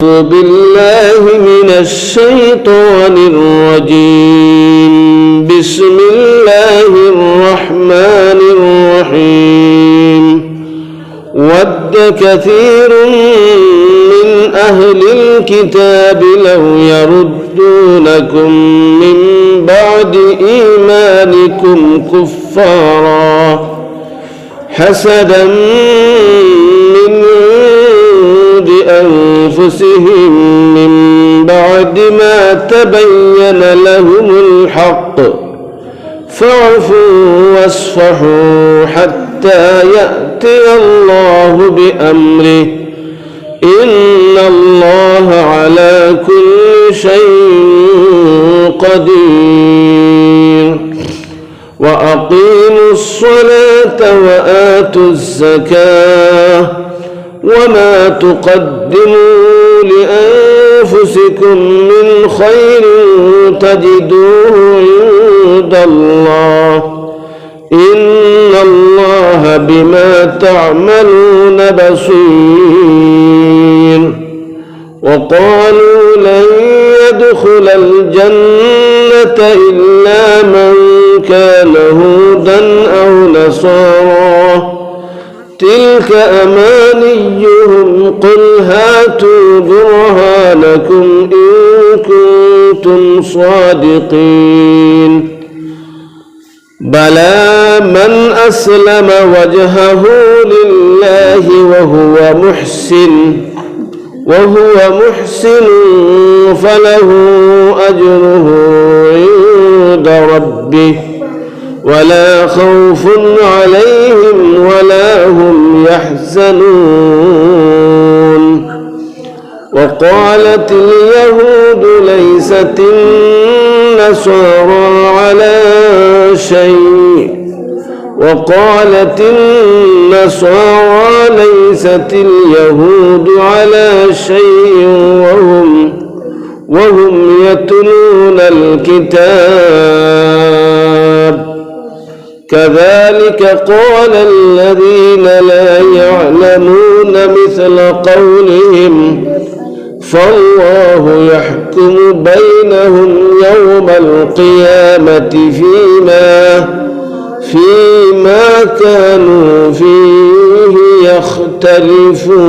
أعوذ بالله من الشيطان الرجيم. بسم الله الرحمن الرحيم. ود كثير من أهل الكتاب لو يردونكم من بعد إيمانكم كفارا حسدا من بأنفسهم من بعد ما تبين لهم الحق فاعفوا واصفحوا حتى يأتي الله بأمره إن الله على كل شيء قدير. وأقيموا الصلاة وآتوا الزكاة وما تقدموا لأنفسكم من خير تجدوه عند الله إن الله بما تعملون بصير. وقالوا لن يدخل الجنة إلا من كان هودا أو نصارى تلك أمانيهم قل هاتوا برهانكم إن كنتم صادقين. بلى من أسلم وجهه لله وهو محسن فله أجره عند ربه ولا خوف عليهم ولا هم يحزنون. وقالت اليهود ليست النصارى على شيء وقالت النصارى ليست اليهود على شيء وهم يتلون الكتاب كذلك قال الذين لا يعلمون مثل قولهم فالله يحكم بينهم يوم القيامة فيما كانوا فيه يختلفون.